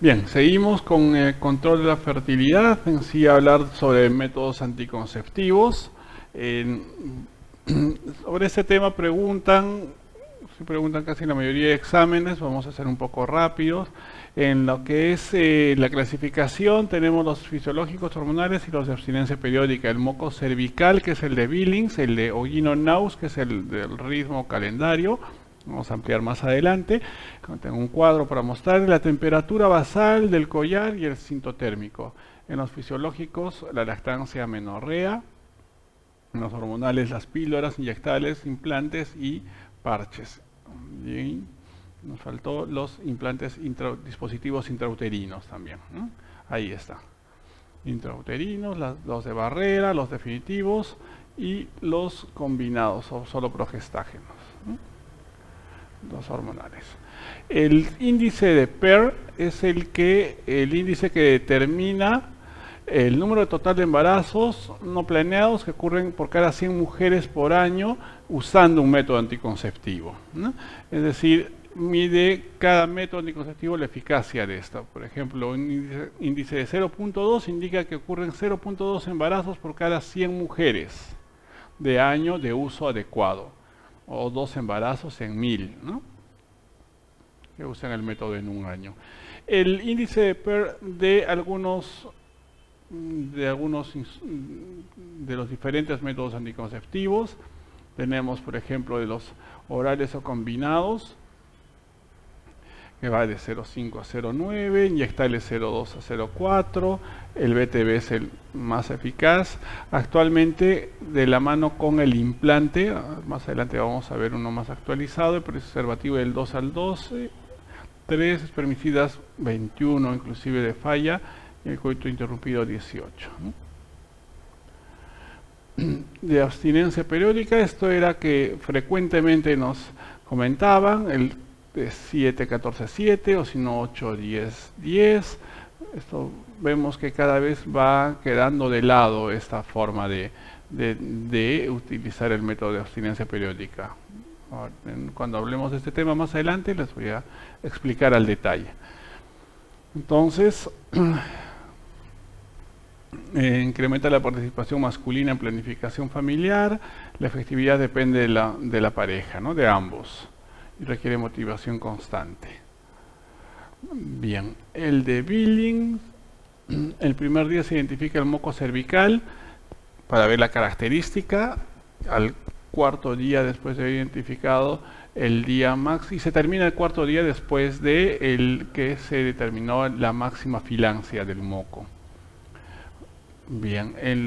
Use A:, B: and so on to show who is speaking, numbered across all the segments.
A: Bien, seguimos con el control de la fertilidad, en sí hablar sobre métodos anticonceptivos. Sobre este tema se preguntan casi la mayoría de exámenes, vamos a ser un poco rápidos. En lo que es la clasificación tenemos los fisiológicos hormonales y los de abstinencia periódica. El moco cervical, que es el de Billings, el de Ogino-Naus, que es el del ritmo calendario. Vamos a ampliar más adelante. Tengo un cuadro para mostrar la temperatura basal del collar y el sintotérmico. En los fisiológicos, la lactancia, amenorrea. En los hormonales, las píldoras inyectables, implantes y parches. Bien. Nos faltó los implantes dispositivos intrauterinos también. Ahí está. Intrauterinos, los de barrera, los definitivos y los combinados o solo progestágenos. Los hormonales. El índice de PER es el índice que determina el número total de embarazos no planeados que ocurren por cada 100 mujeres por año usando un método anticonceptivo, ¿no? Es decir, mide cada método anticonceptivo la eficacia de esta. Por ejemplo, un índice de 0.2 indica que ocurren 0.2 embarazos por cada 100 mujeres de año de uso adecuado, o 2 embarazos en 1000, ¿no? Que usan el método en un año. El índice de PER de algunos de los diferentes métodos anticonceptivos. Tenemos, por ejemplo, de los orales o combinados, que va de 0,5 a 0,9, inyectable 0,2 a 0,4, el BTB es el más eficaz. Actualmente, de la mano con el implante, más adelante vamos a ver uno más actualizado, el preservativo del 2 al 12, 3 espermicidas 21 inclusive de falla, y el coito interrumpido 18. De abstinencia periódica, esto era que frecuentemente nos comentaban, el 7-14-7 o si no 8-10-10. Esto vemos que cada vez va quedando de lado esta forma de utilizar el método de abstinencia periódica. Cuando hablemos de este tema más adelante les voy a explicar al detalle. Entonces, incrementa la participación masculina en planificación familiar. La efectividad depende de la pareja, ¿no? De ambos, y requiere motivación constante. Bien, el de Billings, el primer día se identifica el moco cervical para ver la característica. Al cuarto día después de haber identificado el día máximo, y se termina el cuarto día después de el que se determinó la máxima filancia del moco. Bien, el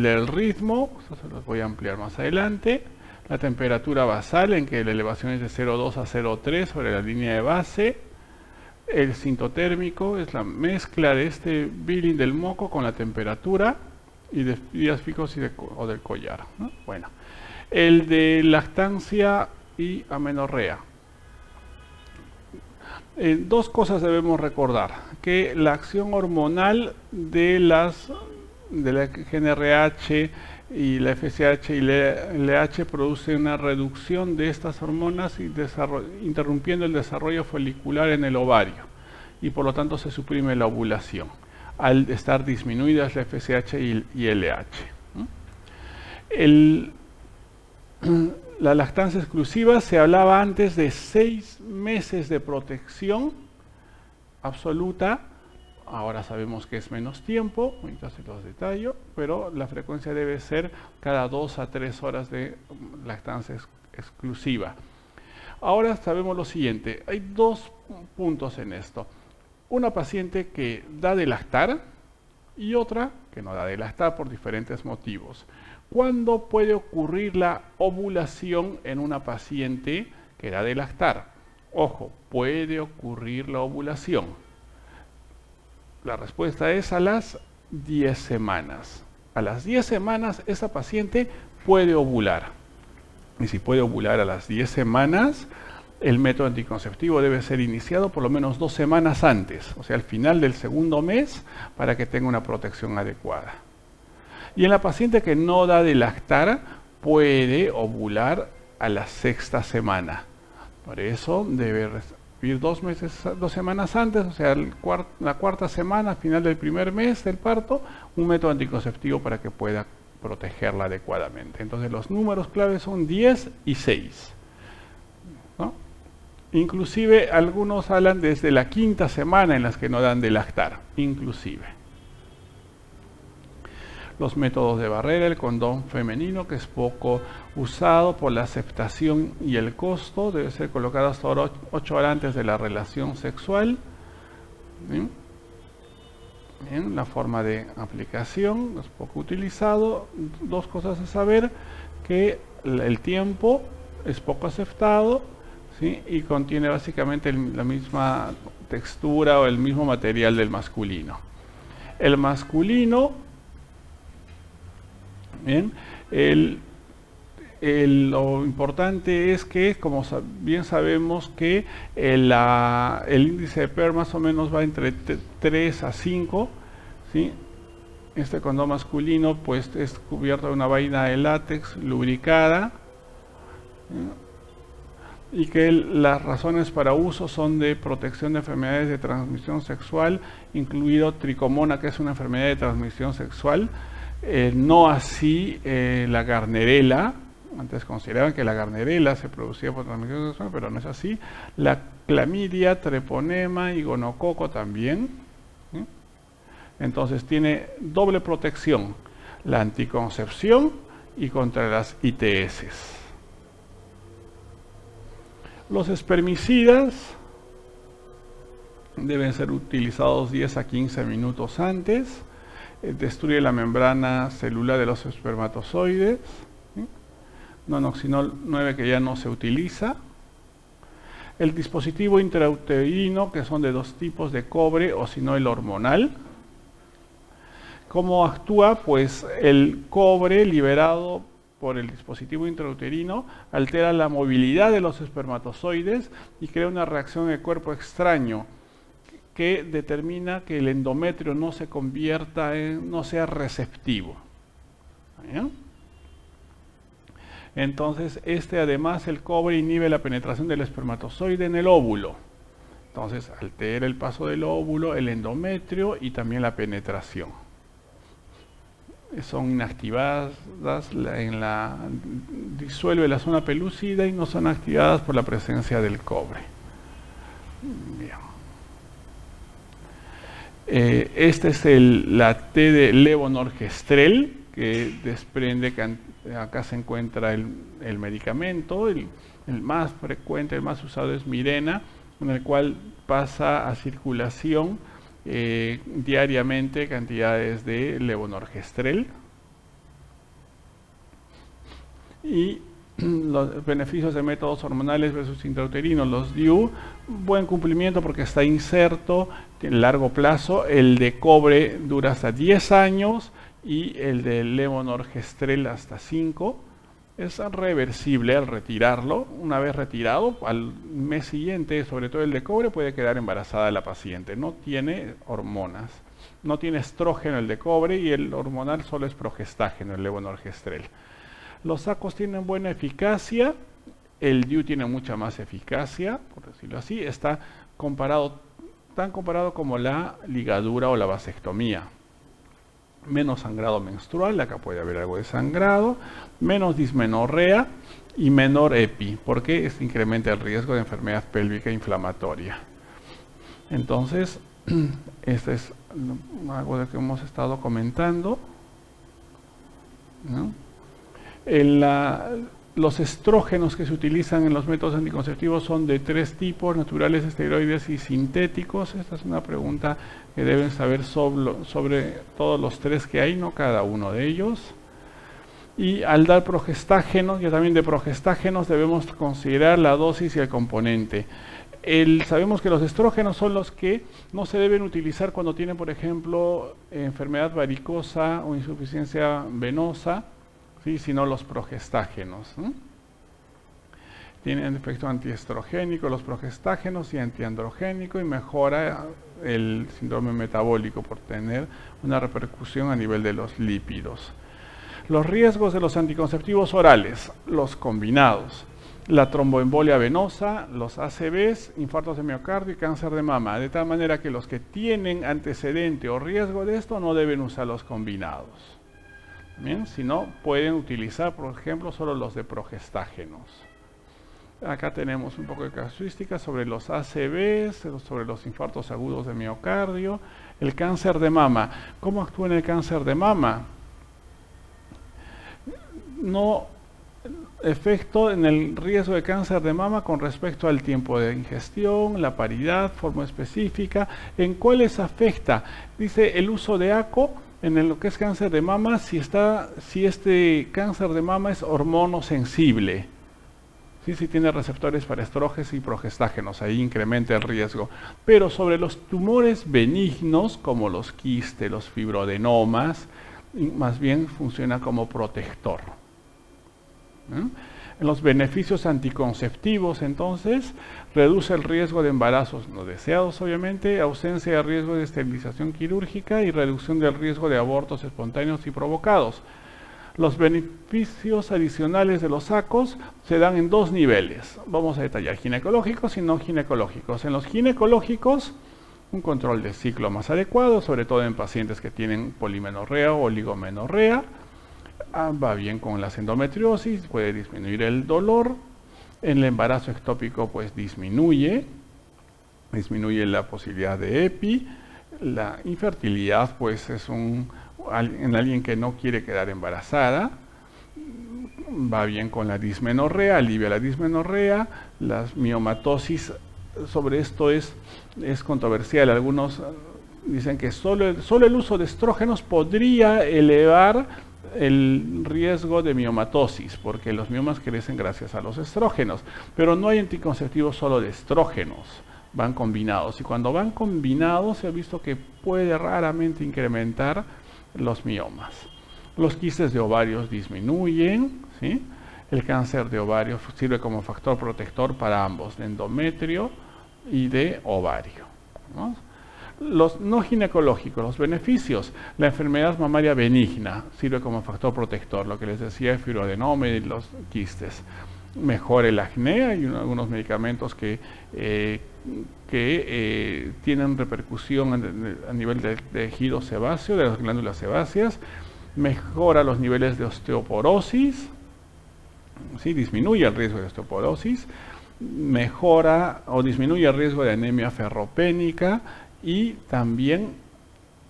A: del ritmo, eso se los voy a ampliar más adelante. La temperatura basal, en que la elevación es de 0,2 a 0,3 sobre la línea de base. El sintotérmico es la mezcla de este Billing del moco con la temperatura y de días fijos o del collar, ¿no? Bueno, el de lactancia y amenorrea. Dos cosas debemos recordar: que la acción hormonal de la GnRH y la FSH y la LH produce una reducción de estas hormonas y interrumpiendo el desarrollo folicular en el ovario, y por lo tanto se suprime la ovulación al estar disminuidas la FSH y LH. La lactancia exclusiva, se hablaba antes de 6 meses de protección absoluta. Ahora sabemos que es menos tiempo, ahorita se los detallo, pero la frecuencia debe ser cada 2 a 3 horas de lactancia exclusiva. Ahora sabemos lo siguiente: hay dos puntos en esto. Una paciente que da de lactar y otra que no da de lactar por diferentes motivos. ¿Cuándo puede ocurrir la ovulación en una paciente que da de lactar? Ojo, puede ocurrir la ovulación. La respuesta es a las 10 semanas. A las 10 semanas esa paciente puede ovular. Y si puede ovular a las 10 semanas, el método anticonceptivo debe ser iniciado por lo menos 2 semanas antes, o sea, al final del segundo mes, para que tenga una protección adecuada. Y en la paciente que no da de lactar, puede ovular a la 6ª semana. Por eso debe recibir 2 semanas antes, o sea, la cuarta semana, final del primer mes del parto, un método anticonceptivo para que pueda protegerla adecuadamente. Entonces los números claves son 10 y 6, ¿no? Inclusive algunos hablan desde la 5ª semana en las que no dan de lactar, inclusive. Los métodos de barrera, el condón femenino, que es poco usado por la aceptación y el costo, debe ser colocado hasta 8 horas antes de la relación sexual. Bien, la forma de aplicación es poco utilizado. 2 cosas a saber, que el tiempo es poco aceptado, ¿sí? Y contiene básicamente la misma textura o el mismo material del masculino. El masculino, bien, lo importante es que, como bien sabemos, que el índice de PER más o menos va entre 3 a 5, ¿sí? Este condón masculino pues es cubierto de una vaina de látex lubricada, ¿sí? Y que las razones para uso son de protección de enfermedades de transmisión sexual, incluido tricomona, que es una enfermedad de transmisión sexual. No así la Gardnerella. Antes consideraban que la Gardnerella se producía por transmisión sexual, pero no es así. La clamidia, treponema y gonococo también, ¿sí? Entonces tiene doble protección, la anticoncepción y contra las ITS. Los espermicidas deben ser utilizados 10 a 15 minutos antes. Destruye la membrana celular de los espermatozoides, ¿sí? Nonoxinol 9, que ya no se utiliza. El dispositivo intrauterino, que son de 2 tipos, de cobre o si no el hormonal. ¿Cómo actúa? Pues el cobre liberado por el dispositivo intrauterino altera la movilidad de los espermatozoides y crea una reacción de cuerpo extraño que determina que el endometrio no se convierta no sea receptivo. ¿Bien? Entonces, además, el cobre inhibe la penetración del espermatozoide en el óvulo. Entonces, altera el paso del óvulo, el endometrio y también la penetración. Son inactivadas disuelve la zona pelúcida y no son activadas por la presencia del cobre. Bien. Este es la T de levonorgestrel, que desprende, acá se encuentra el medicamento, el más frecuente, el más usado es Mirena, en el cual pasa a circulación diariamente cantidades de levonorgestrel. Y los beneficios de métodos hormonales versus intrauterinos, los DIU, buen cumplimiento porque está inserto, tiene largo plazo. El de cobre dura hasta 10 años y el de levonorgestrel hasta 5. Es reversible al retirarlo. Una vez retirado, al mes siguiente, sobre todo el de cobre, puede quedar embarazada la paciente. No tiene hormonas, no tiene estrógeno el de cobre, y el hormonal solo es progestágeno, el levonorgestrel. Los sacos tienen buena eficacia, el DIU tiene mucha más eficacia, por decirlo así. Está tan comparado como la ligadura o la vasectomía. Menos sangrado menstrual, acá puede haber algo de sangrado, menos dismenorrea y menor EPI, porque esto incrementa el riesgo de enfermedad pélvica inflamatoria. Entonces, este es algo de que hemos estado comentando, ¿no? Los estrógenos que se utilizan en los métodos anticonceptivos son de 3 tipos: naturales, esteroides y sintéticos. Esta es una pregunta que deben saber sobre todos los 3 que hay, no cada uno de ellos. Y al dar progestágenos, ya también de progestágenos debemos considerar la dosis y el componente. Sabemos que los estrógenos son los que no se deben utilizar cuando tienen, por ejemplo, enfermedad varicosa o insuficiencia venosa, ¿sí? Sino los progestágenos, ¿no? Tienen efecto antiestrogénico los progestágenos y antiandrogénico, y mejora el síndrome metabólico por tener una repercusión a nivel de los lípidos. Los riesgos de los anticonceptivos orales, los combinados. la tromboembolia venosa, los ACVs, infartos de miocardio y cáncer de mama, de tal manera que los que tienen antecedente o riesgo de esto no deben usar los combinados. Bien, si no, pueden utilizar, por ejemplo, solo los de progestágenos. Acá tenemos un poco de casuística sobre los ACVs, sobre los infartos agudos de miocardio, el cáncer de mama. ¿Cómo actúa en el cáncer de mama? No efecto en el riesgo de cáncer de mama con respecto al tiempo de ingestión, la paridad, forma específica. ¿En cuáles afecta? Dice el uso de ACO en lo que es cáncer de mama si este cáncer de mama es hormonosensible. Sí, si tiene receptores para estrógenos y progestágenos, ahí incrementa el riesgo. Pero sobre los tumores benignos, como los quistes, los fibroadenomas, más bien funciona como protector. En los beneficios anticonceptivos, entonces, reduce el riesgo de embarazos no deseados, obviamente, ausencia de riesgo de esterilización quirúrgica y reducción del riesgo de abortos espontáneos y provocados. Los beneficios adicionales de los ACOs se dan en dos niveles. Vamos a detallar ginecológicos y no ginecológicos. En los ginecológicos, un control de ciclo más adecuado, sobre todo en pacientes que tienen polimenorrea o oligomenorrea. Va bien con la endometriosis, puede disminuir el dolor. En el embarazo ectópico, pues disminuye la posibilidad de EPI. La infertilidad, pues es en alguien que no quiere quedar embarazada. Va bien con la dismenorrea, alivia la dismenorrea. Las miomatosis, sobre esto es controversial. Algunos dicen que solo el uso de estrógenos podría elevar el riesgo de miomatosis, porque los miomas crecen gracias a los estrógenos, pero no hay anticonceptivos solo de estrógenos, van combinados, y cuando van combinados se ha visto que puede raramente incrementar los miomas. Los quistes de ovarios disminuyen, ¿sí? El cáncer de ovario sirve como factor protector para ambos, de endometrio y de ovario, ¿no? Los no ginecológicos, los beneficios, la enfermedad mamaria benigna sirve como factor protector, lo que les decía, el fibroadenoma y los quistes. Mejora el acné, hay algunos medicamentos que tienen repercusión a nivel de tejido sebáceo, de las glándulas sebáceas. Mejora los niveles de osteoporosis, ¿sí? Disminuye el riesgo de osteoporosis, mejora o disminuye el riesgo de anemia ferropénica, y también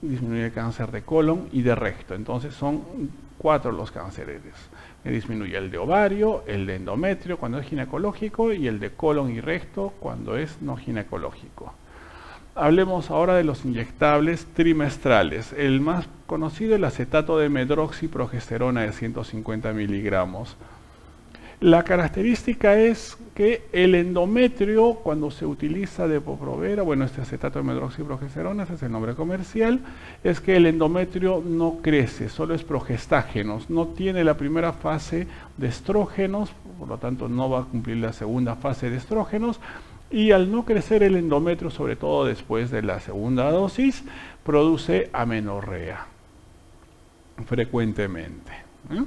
A: disminuye el cáncer de colon y de recto. Entonces son 4 los cancereres. Disminuye el de ovario, el de endometrio cuando es ginecológico y el de colon y recto cuando es no ginecológico. Hablemos ahora de los inyectables trimestrales. El más conocido es el acetato de medroxiprogesterona de 150 miligramos. La característica es que el endometrio, cuando se utiliza Depo-Provera, bueno, este acetato de medroxiprogesterona, ese es el nombre comercial, es que el endometrio no crece, solo es progestágenos, no tiene la primera fase de estrógenos, por lo tanto no va a cumplir la segunda fase de estrógenos, y al no crecer el endometrio, sobre todo después de la segunda dosis, produce amenorrea frecuentemente, ¿eh?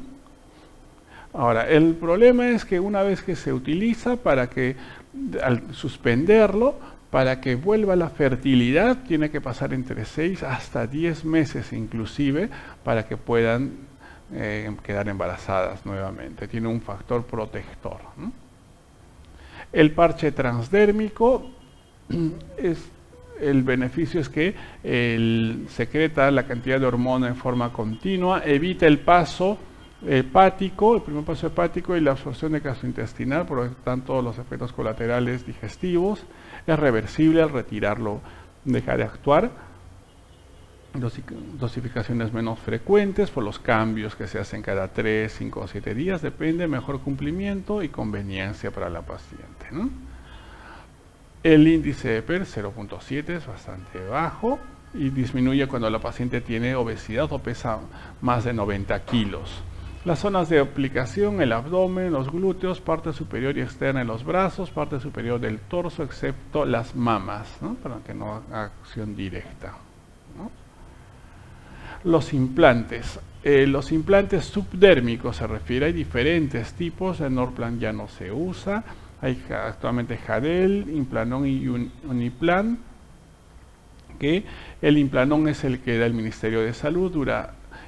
A: Ahora, el problema es que una vez que se utiliza, al suspenderlo, para que vuelva la fertilidad, tiene que pasar entre 6 hasta 10 meses inclusive, para que puedan quedar embarazadas nuevamente. Tiene un factor protector, ¿no? El parche transdérmico, el beneficio es que secreta la cantidad de hormona en forma continua, evita el paso hepático, el primer paso hepático y la absorción de gastrointestinal, por lo tanto todos los efectos colaterales digestivos. Es reversible al retirarlo, deja de actuar. Dosificaciones menos frecuentes por los cambios que se hacen cada 3, 5 o 7 días, depende, mejor cumplimiento y conveniencia para la paciente, ¿no? El índice de PER 0.7 es bastante bajo y disminuye cuando la paciente tiene obesidad o pesa más de 90 kilos. Las zonas de aplicación, el abdomen, los glúteos, parte superior y externa de los brazos, parte superior del torso, excepto las mamas, ¿no? Para que no haga acción directa, ¿no? Los implantes. Los implantes subdérmicos se refiere, hay diferentes tipos, el Norplan ya no se usa, hay actualmente Jadel, Implanon y Uniplan, que el Implanon es el que da el Ministerio de Salud,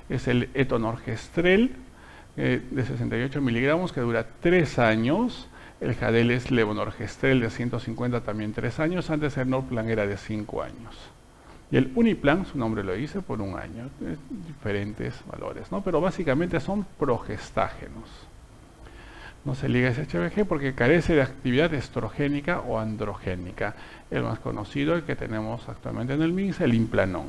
A: es el etonorgestrel de 68 miligramos que dura 3 años, el Jadel es levonorgestrel de 150 también 3 años, antes el Norplan era de 5 años. Y el Uniplan, su nombre lo dice, por 1 año, diferentes valores, ¿no? Pero básicamente son progestágenos. No se liga a SHBG porque carece de actividad estrogénica o androgénica. El más conocido, el que tenemos actualmente en el MINSA, el Implanon.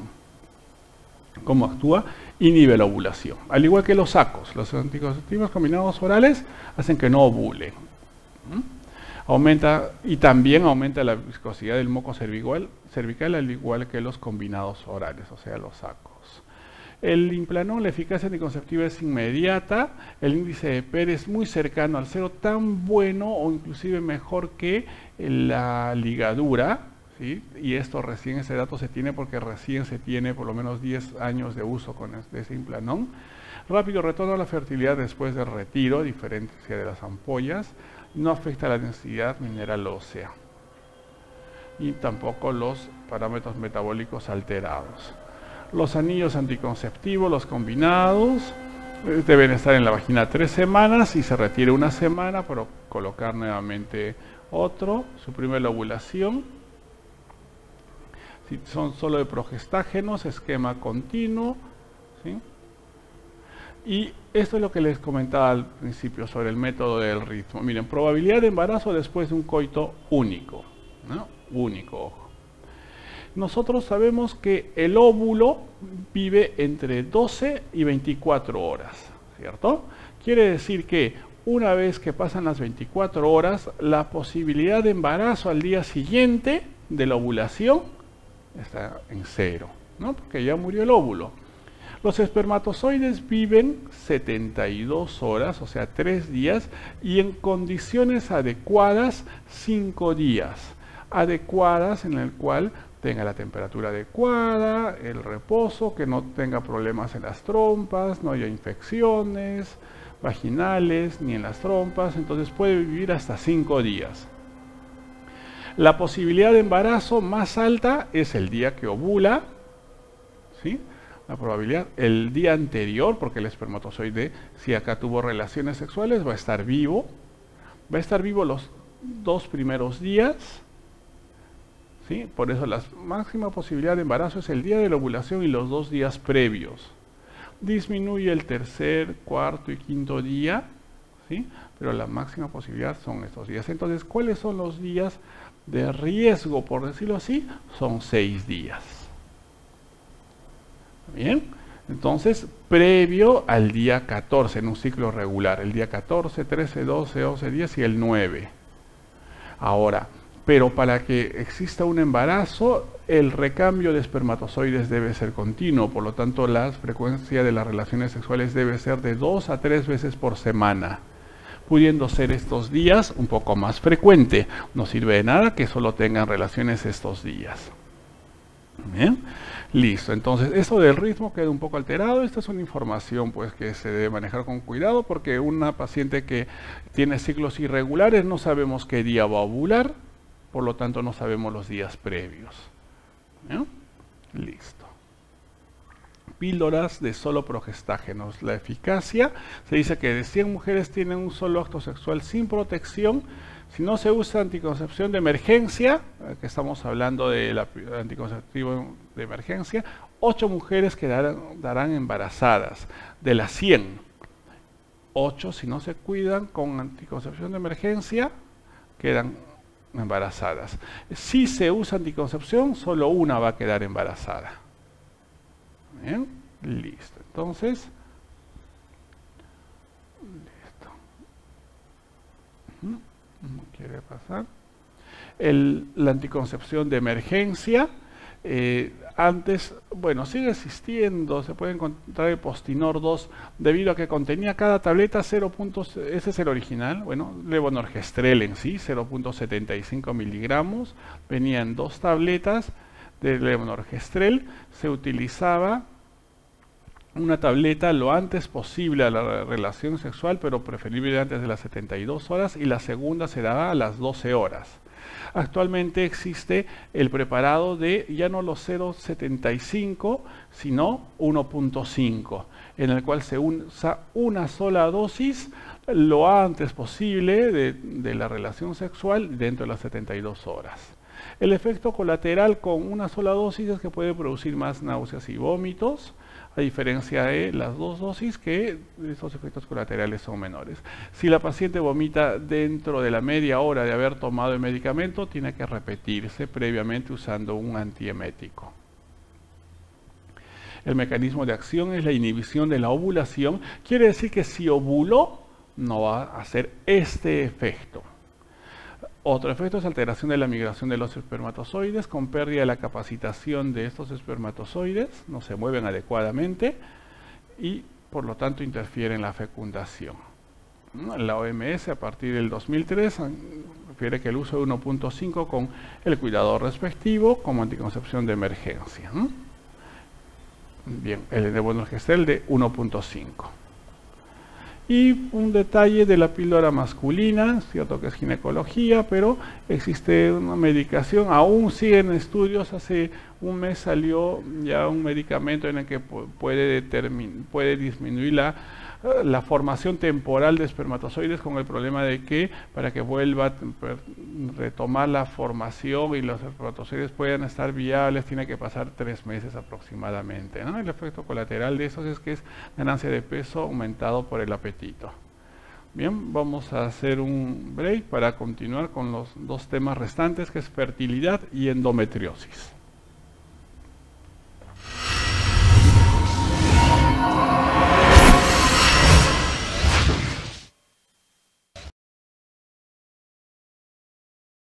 A: ¿Cómo actúa? Inhibe la ovulación. Al igual que los SACOs, los anticonceptivos combinados orales hacen que no ovulen. Aumenta y también aumenta la viscosidad del moco cervical al igual que los combinados orales, o sea, los SACOs. El Implanon, la eficacia anticonceptiva es inmediata, el índice de PER es muy cercano al 0, tan bueno o inclusive mejor que la ligadura, ¿sí? Y ese dato se tiene porque recién se tiene por lo menos 10 años de uso con ese Implanon. Rápido retorno a la fertilidad después del retiro, a diferencia de las ampollas. No afecta la densidad mineral ósea y tampoco los parámetros metabólicos alterados. Los anillos anticonceptivos, los combinados, deben estar en la vagina 3 semanas y se retira 1 semana para colocar nuevamente otro. Suprime la ovulación. Si son solo de progestágenos, esquema continuo, ¿sí? Y esto es lo que les comentaba al principio sobre el método del ritmo. Miren, probabilidad de embarazo después de un coito único, ¿no? Único, ojo. Nosotros sabemos que el óvulo vive entre 12 y 24 horas, ¿cierto? Quiere decir que una vez que pasan las 24 horas, la posibilidad de embarazo al día siguiente de la ovulación está en 0, ¿no? Porque ya murió el óvulo. Los espermatozoides viven 72 horas, o sea, 3 días, y en condiciones adecuadas, 5 días. Adecuadas en el cual tenga la temperatura adecuada, el reposo, que no tenga problemas en las trompas, no haya infecciones vaginales ni en las trompas, entonces puede vivir hasta 5 días. La posibilidad de embarazo más alta es el día que ovula, ¿sí? La probabilidad, el día anterior, porque el espermatozoide, si acá tuvo relaciones sexuales, va a estar vivo los 2 primeros días, ¿sí? Por eso la máxima posibilidad de embarazo es el día de la ovulación y los 2 días previos. Disminuye el 3er, 4.º y 5.º día, ¿sí? Pero la máxima posibilidad son estos días. Entonces, ¿cuáles son los días de riesgo, por decirlo así? Son 6 días. Bien, entonces, previo al día 14 en un ciclo regular, el día 14, 13, 12, 11 días y el 9. Ahora, pero para que exista un embarazo, el recambio de espermatozoides debe ser continuo, por lo tanto la frecuencia de las relaciones sexuales debe ser de 2 a 3 veces por semana, pudiendo ser estos días un poco más frecuente. No sirve de nada que solo tengan relaciones estos días. Bien, listo. Entonces, esto del ritmo queda un poco alterado. Esta es una información pues que se debe manejar con cuidado porque una paciente que tiene ciclos irregulares no sabemos qué día va a ovular, por lo tanto no sabemos los días previos. ¿Bien? Listo. Píldoras de solo progestágenos. La eficacia, se dice que de 100 mujeres tienen un solo acto sexual sin protección. Si no se usa anticoncepción de emergencia, que estamos hablando del anticonceptivo de emergencia, 8 mujeres quedarán embarazadas. De las 100, 8 si no se cuidan con anticoncepción de emergencia, quedan embarazadas. Si se usa anticoncepción, solo una va a quedar embarazada. Bien, listo. Entonces, listo. No quiere pasar. La anticoncepción de emergencia, antes, bueno, sigue existiendo, se puede encontrar el Postinor 2, debido a que contenía cada tableta 0. Ese es el original, bueno, levonorgestrel en sí, 0.75 miligramos, venían 2 tabletas de levonorgestrel, se utilizaba una tableta lo antes posible a la relación sexual, pero preferible antes de las 72 horas, y la segunda se dará a las 12 horas. Actualmente existe el preparado de ya no los 0,75, sino 1,5, en el cual se usa una sola dosis lo antes posible de la relación sexual dentro de las 72 horas. El efecto colateral con una sola dosis es que puede producir más náuseas y vómitos, a diferencia de las dos dosis, que esos efectos colaterales son menores. Si la paciente vomita dentro de la media hora de haber tomado el medicamento, tiene que repetirse previamente usando un antiemético. El mecanismo de acción es la inhibición de la ovulación. Quiere decir que si ovuló, no va a hacer este efecto. Otro efecto es alteración de la migración de los espermatozoides, con pérdida de la capacitación de estos espermatozoides, no se mueven adecuadamente y por lo tanto interfiere en la fecundación. La OMS a partir del 2003 refiere que el uso de 1.5 con el cuidado respectivo como anticoncepción de emergencia. Bien, el levonorgestrel de 1.5. Y un detalle de la píldora masculina, es cierto que es ginecología, pero existe una medicación, aún siguen estudios, hace un mes salió ya un medicamento en el que puede disminuir la formación temporal de espermatozoides, con el problema de que para que vuelva a retomar la formación y los espermatozoides puedan estar viables, tiene que pasar 3 meses aproximadamente, ¿no? El efecto colateral de eso es que es ganancia de peso aumentado por el apetito. Bien, vamos a hacer un break para continuar con los dos temas restantes, que es fertilidad y endometriosis.